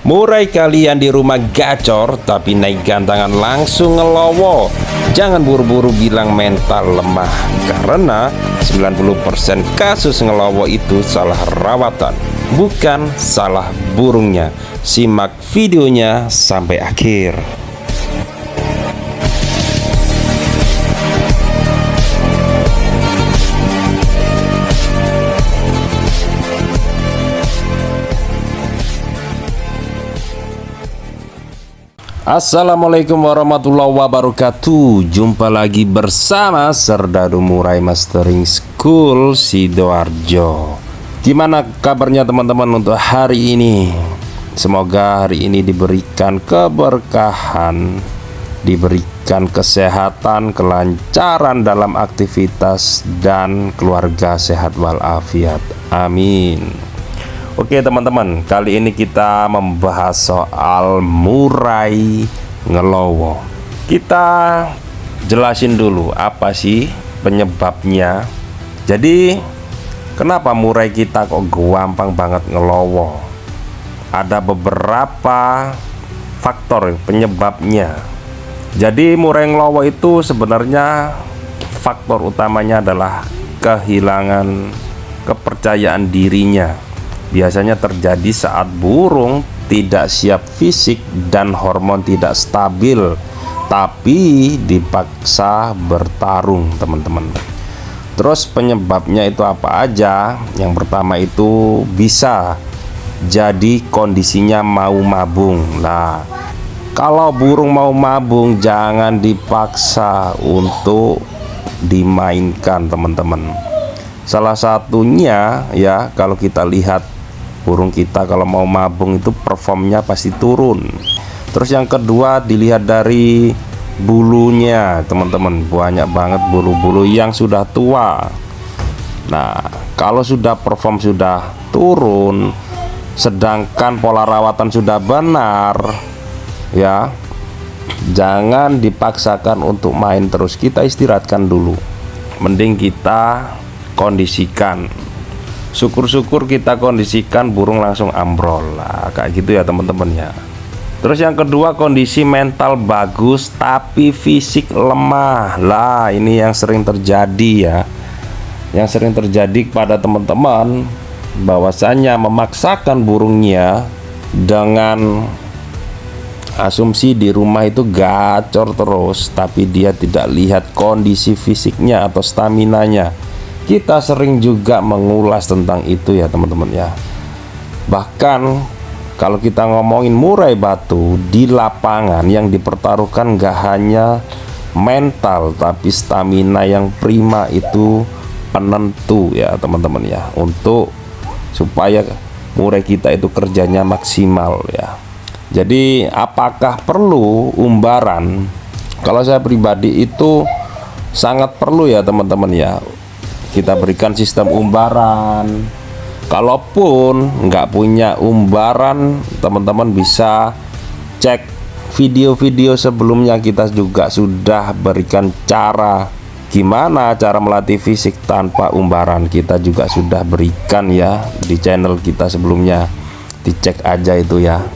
Murai kalian di rumah gacor tapi naik gantangan langsung ngelowo. Jangan buru-buru bilang mental lemah, karena 90% kasus ngelowo itu salah rawatan, bukan salah burungnya. Simak videonya sampai akhir. Assalamualaikum warahmatullahi wabarakatuh. Jumpa lagi bersama Serdadu Murai Mastering School Sidoarjo. Gimana kabarnya teman-teman untuk hari ini? Semoga hari ini diberikan keberkahan, diberikan kesehatan, kelancaran dalam aktivitas, dan keluarga sehat walafiat. Amin. Oke teman-teman, kali ini kita membahas soal murai ngelowo. Kita jelasin dulu apa sih penyebabnya. Jadi kenapa murai kita kok gampang banget ngelowo? Ada beberapa faktor penyebabnya. Jadi murai ngelowo itu sebenarnya faktor utamanya adalah kehilangan kepercayaan dirinya. Biasanya terjadi saat burung tidak siap fisik dan hormon tidak stabil, tapi dipaksa bertarung, teman-teman. Terus penyebabnya itu apa aja? Yang pertama itu bisa jadi kondisinya mau mabung. Nah, kalau burung mau mabung jangan dipaksa untuk dimainkan, teman-teman. Salah satunya ya, kalau kita lihat burung kita kalau mau mabung itu performnya pasti turun. Terus yang kedua dilihat dari bulunya, teman-teman. Banyak banget bulu-bulu yang sudah tua. Nah, kalau sudah perform sudah turun, sedangkan pola rawatan sudah benar, ya jangan dipaksakan untuk main terus. Kita istirahatkan dulu. Mending kita kondisikan. Syukur-syukur kita kondisikan burung langsung ambrol lah, kayak gitu ya teman-teman ya. Terus yang kedua, kondisi mental bagus tapi fisik lemah. Lah ini yang sering terjadi ya. Yang sering terjadi kepada teman-teman, bahwasanya memaksakan burungnya dengan asumsi di rumah itu gacor terus, tapi dia tidak lihat kondisi fisiknya atau staminanya. Kita sering juga mengulas tentang itu ya teman-teman ya. Bahkan kalau kita ngomongin murai batu di lapangan, yang dipertaruhkan gak hanya mental tapi stamina yang prima itu penentu ya teman-teman ya, untuk supaya murai kita itu kerjanya maksimal ya. Jadi apakah perlu umbaran? Kalau saya pribadi itu sangat perlu ya teman-teman ya. Kita berikan sistem umbaran. Kalaupun nggak punya umbaran, teman-teman bisa cek video-video sebelumnya. Kita juga sudah berikan cara gimana cara melatih fisik tanpa umbaran. Kita juga sudah berikan ya di channel kita sebelumnya. Dicek aja itu ya.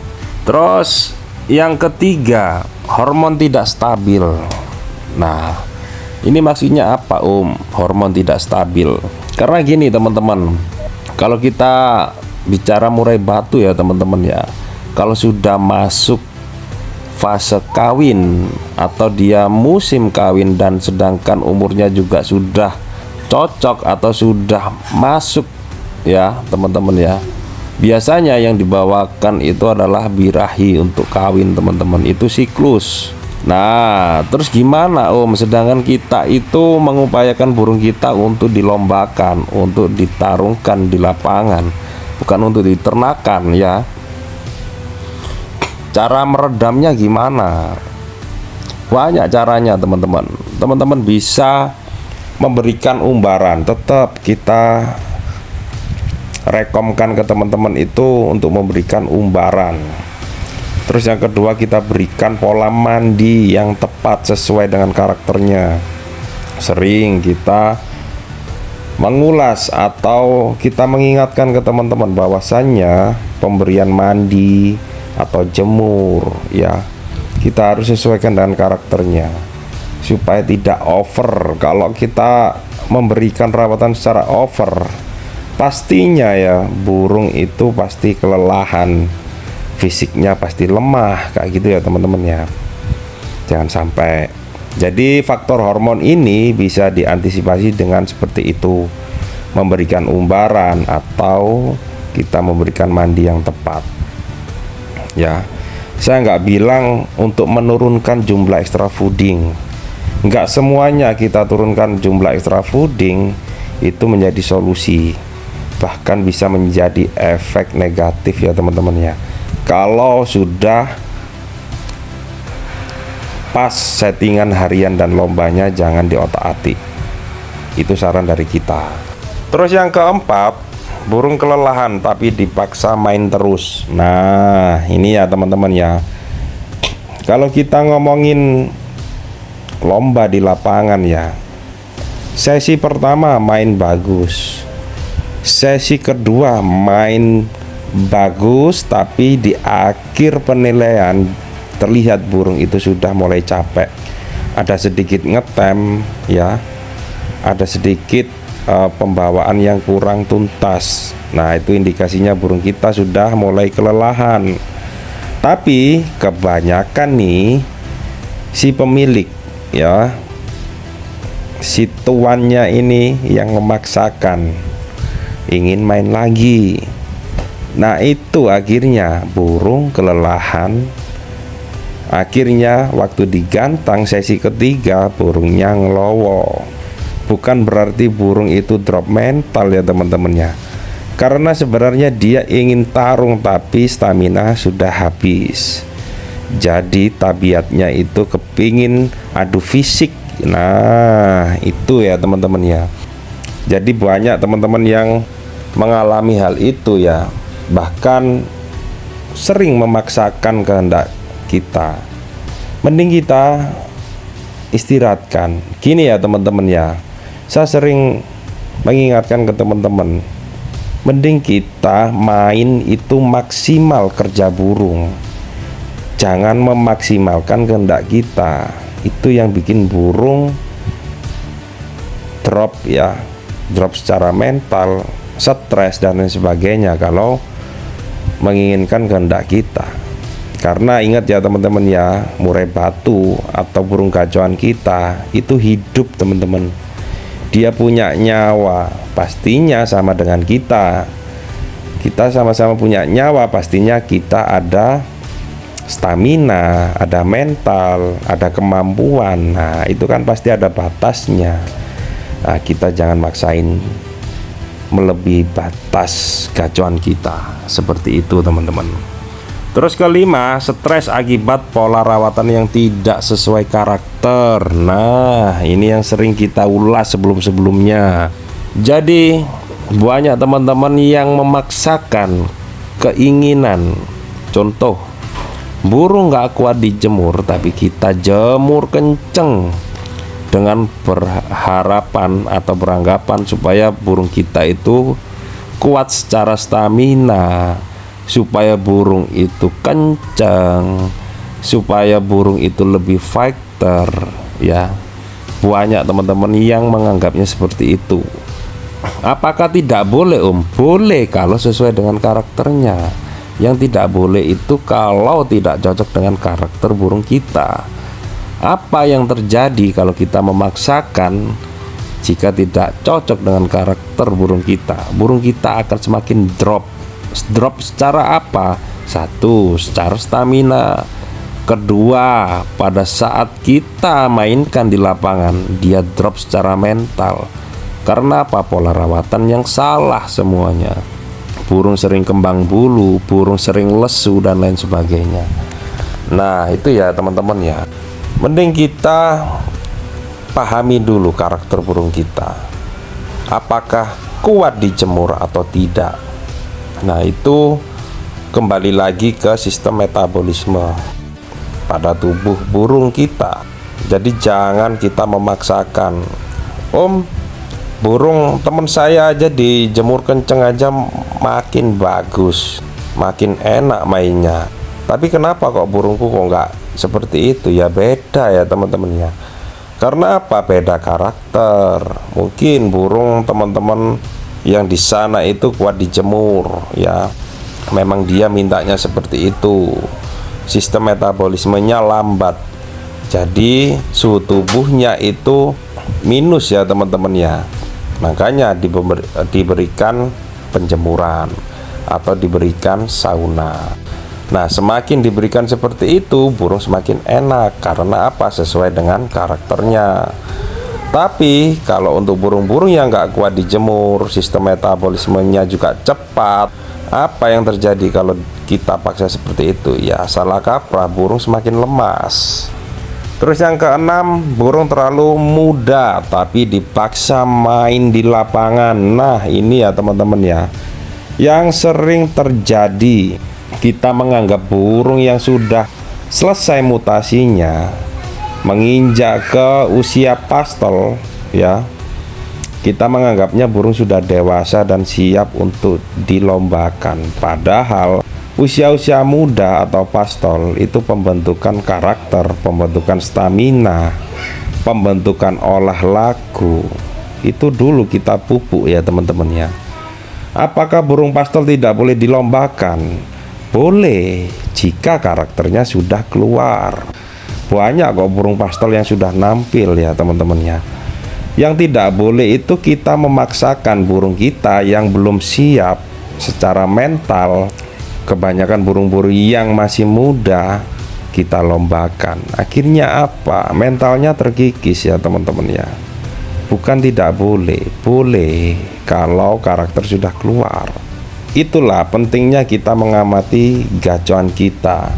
Terus yang ketiga, hormon tidak stabil. Nah, ini maksudnya apa hormon tidak stabil? Karena gini teman-teman, kalau kita bicara murai batu ya teman-teman ya, kalau sudah masuk fase kawin atau dia musim kawin dan sedangkan umurnya juga sudah cocok atau sudah masuk ya teman-teman ya, biasanya yang dibawakan itu adalah birahi untuk kawin teman-teman. Itu siklus. Nah, terus gimana sedangkan kita itu mengupayakan burung kita untuk dilombakan, untuk ditarungkan di lapangan, bukan untuk diternakan ya. Cara meredamnya gimana? Banyak caranya teman-teman. Teman-teman bisa memberikan umbaran. Tetap kita rekomkan ke teman-teman itu untuk memberikan umbaran. Terus yang kedua, kita berikan pola mandi yang tepat sesuai dengan karakternya. Sering kita mengulas atau kita mengingatkan ke teman-teman bahwasannya pemberian mandi atau jemur ya. Kita harus sesuaikan dengan karakternya supaya tidak over. Kalau kita memberikan rawatan secara over, pastinya ya burung itu pasti kelelahan, fisiknya pasti lemah kayak gitu ya teman-teman ya. Jangan sampai. Jadi faktor hormon ini bisa diantisipasi dengan seperti itu, memberikan umbaran atau kita memberikan mandi yang tepat ya. Saya nggak bilang untuk menurunkan jumlah extra fooding, nggak semuanya kita turunkan jumlah extra fooding itu menjadi solusi, bahkan bisa menjadi efek negatif ya teman-teman ya. Kalau sudah pas settingan harian dan lombanya, jangan diotak-atik. Itu saran dari kita. Terus yang keempat, burung kelelahan tapi dipaksa main terus. Nah ini ya teman-teman ya, kalau kita ngomongin lomba di lapangan ya, sesi pertama main bagus, sesi kedua main bagus, tapi di akhir penilaian terlihat burung itu sudah mulai capek, ada sedikit ngetem ya, ada sedikit pembawaan yang kurang tuntas. Nah itu indikasinya burung kita sudah mulai kelelahan. Tapi kebanyakan nih si pemilik ya, si tuannya ini yang memaksakan ingin main lagi. Nah itu akhirnya burung kelelahan. Akhirnya waktu digantang sesi ketiga burungnya ngelowo. Bukan berarti burung itu drop mental ya teman-teman ya, karena sebenarnya dia ingin tarung tapi stamina sudah habis. Jadi tabiatnya itu kepingin adu fisik. Nah itu ya teman-teman ya. Jadi banyak teman-teman yang mengalami hal itu ya, bahkan sering memaksakan kehendak kita. Mending kita istirahatkan. Gini ya teman-teman ya, saya sering mengingatkan ke teman-teman, mending kita main itu maksimal kerja burung, jangan memaksimalkan kehendak kita. Itu yang bikin burung drop ya, drop secara mental, stres dan lain sebagainya kalau menginginkan kehendak kita. Karena ingat ya teman-teman ya, murai batu atau burung gacoan kita itu hidup teman-teman. Dia punya nyawa, pastinya sama dengan kita. Kita sama-sama punya nyawa, pastinya kita ada stamina, ada mental, ada kemampuan. Nah itu kan pasti ada batasnya. Nah kita jangan maksain melebihi batas gacoan kita. Seperti itu teman-teman. Terus kelima, stres akibat pola rawatan yang tidak sesuai karakter. Nah ini yang sering kita ulas sebelum-sebelumnya. Jadi banyak teman-teman yang memaksakan keinginan. Contoh, burung nggak kuat dijemur tapi kita jemur kenceng dengan berharapan atau beranggapan supaya burung kita itu kuat secara stamina, supaya burung itu kencang, supaya burung itu lebih fighter ya. Banyak teman-teman yang menganggapnya seperti itu. Apakah tidak boleh Om? Boleh kalau sesuai dengan karakternya. Yang tidak boleh itu kalau tidak cocok dengan karakter burung kita. Apa yang terjadi kalau kita memaksakan? Jika tidak cocok dengan karakter burung kita, burung kita akan semakin drop. Drop secara apa? Satu, secara stamina. Kedua, pada saat kita mainkan di lapangan, dia drop secara mental. Karena apa? Pola rawatan yang salah semuanya. Burung sering kembang bulu, burung sering lesu dan lain sebagainya. Nah itu ya teman-teman ya, mending kita pahami dulu karakter burung kita, apakah kuat dijemur atau tidak. Nah itu kembali lagi ke sistem metabolisme pada tubuh burung kita. Jadi jangan kita memaksakan. Om, burung teman saya aja dijemur kenceng aja makin bagus, makin enak mainnya. Tapi kenapa kok burungku kok nggak seperti itu ya? Beda ya teman-teman ya. Karena apa? Beda karakter. Mungkin burung teman-teman yang di sana itu kuat dijemur ya. Memang dia mintanya seperti itu. Sistem metabolismenya lambat. Jadi suhu tubuhnya itu minus ya teman-teman ya. Makanya diberikan penjemuran atau diberikan sauna. Nah, semakin diberikan seperti itu, burung semakin enak. Karena apa? Sesuai dengan karakternya. Tapi kalau untuk burung-burung yang nggak kuat dijemur, sistem metabolismenya juga cepat, apa yang terjadi kalau kita paksa seperti itu? Ya salah kaprah, burung semakin lemas. Terus yang keenam, burung terlalu muda tapi dipaksa main di lapangan. Nah ini ya teman-teman ya, yang sering terjadi. Kita menganggap burung yang sudah selesai mutasinya, menginjak ke usia pastel ya, kita menganggapnya burung sudah dewasa dan siap untuk dilombakan. Padahal usia-usia muda atau pastel itu pembentukan karakter, pembentukan stamina, pembentukan olah lagu itu dulu kita pupuk ya teman-teman ya. Apakah burung pastel tidak boleh dilombakan? Boleh, jika karakternya sudah keluar. Banyak kok burung pastel yang sudah nampil ya teman-teman ya. Yang tidak boleh itu kita memaksakan burung kita yang belum siap secara mental. Kebanyakan burung-burung yang masih muda kita lombakan. Akhirnya apa? Mentalnya terkikis ya teman-teman ya. Bukan tidak boleh, boleh kalau karakter sudah keluar. Itulah pentingnya kita mengamati gacoan kita.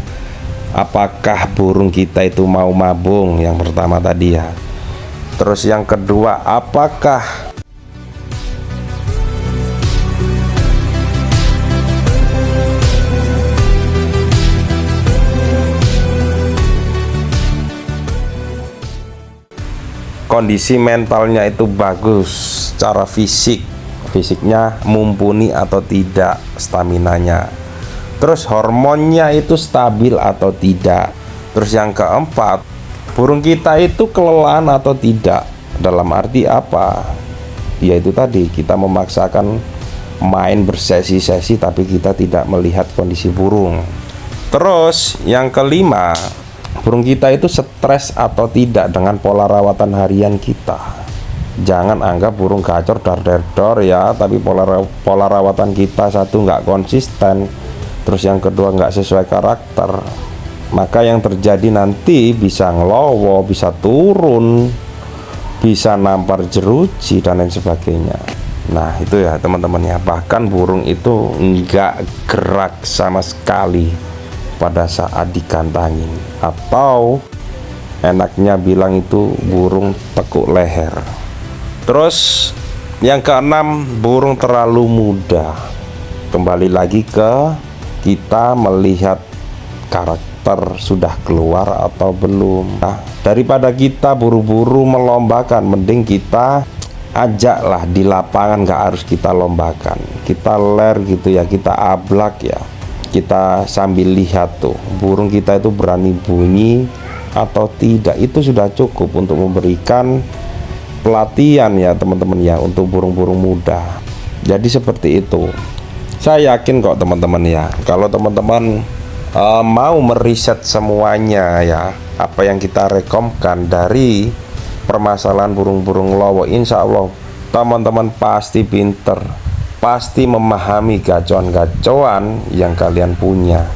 Apakah burung kita itu mau mabung? Yang pertama tadi ya. Terus yang kedua, apakah kondisi mentalnya itu bagus secara fisiknya mumpuni atau tidak, staminanya. Terus hormonnya itu stabil atau tidak. Terus yang keempat, burung kita itu kelelahan atau tidak. Dalam arti apa? Yaitu tadi kita memaksakan main bersesi-sesi tapi kita tidak melihat kondisi burung. Terus yang kelima, burung kita itu stres atau tidak dengan pola rawatan harian kita. Jangan anggap burung gacor dar-der-dor ya, tapi pola rawatan kita satu nggak konsisten, terus yang kedua nggak sesuai karakter, maka yang terjadi nanti bisa ngelowo, bisa turun, bisa nampar jeruji dan lain sebagainya. Nah itu ya teman-teman ya, bahkan burung itu nggak gerak sama sekali pada saat dikantangin, atau enaknya bilang itu burung tekuk leher. Terus yang keenam, burung terlalu muda. Kembali lagi ke kita melihat karakter sudah keluar atau belum. Nah, daripada kita buru-buru melombakan, mending kita ajaklah di lapangan, nggak harus kita lombakan. Kita ler gitu ya, kita ablak ya. Kita sambil lihat tuh burung kita itu berani bunyi atau tidak. Itu sudah cukup untuk memberikan pelatihan ya teman-teman ya untuk burung-burung muda. Jadi seperti itu. Saya yakin kok teman-teman ya, kalau teman-teman mau meriset semuanya ya, apa yang kita rekomkan dari permasalahan burung-burung lowo, insya Allah teman-teman pasti pinter, pasti memahami gacoan-gacoan yang kalian punya.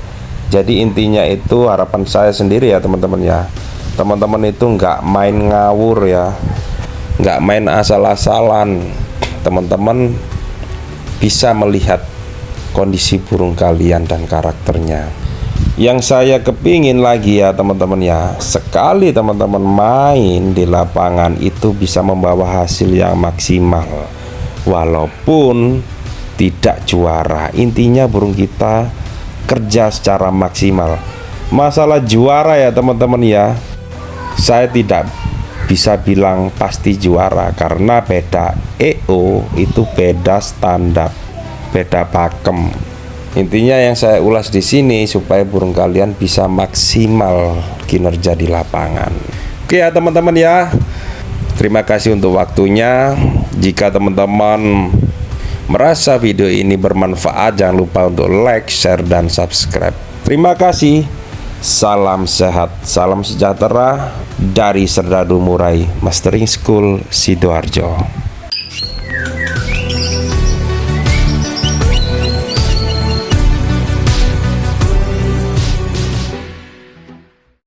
Jadi intinya itu harapan saya sendiri ya teman-teman ya, teman-teman itu nggak main ngawur ya, nggak main asal-asalan. Teman-teman bisa melihat kondisi burung kalian dan karakternya. Yang saya kepingin lagi ya teman-teman ya, sekali teman-teman main di lapangan itu bisa membawa hasil yang maksimal, walaupun tidak juara. Intinya burung kita kerja secara maksimal. Masalah juara ya teman-teman ya, saya tidak bisa bilang pasti juara karena beda EO, itu beda standar, beda pakem, Intinya yang saya ulas di sini supaya burung kalian bisa maksimal kinerja di lapangan. Oke ya teman-teman ya. Terima kasih untuk waktunya. Jika teman-teman merasa video ini bermanfaat, jangan lupa untuk like, share, dan subscribe. Terima kasih. Salam sehat, salam sejahtera dari Serdadu Murai Mastering School Sidoarjo.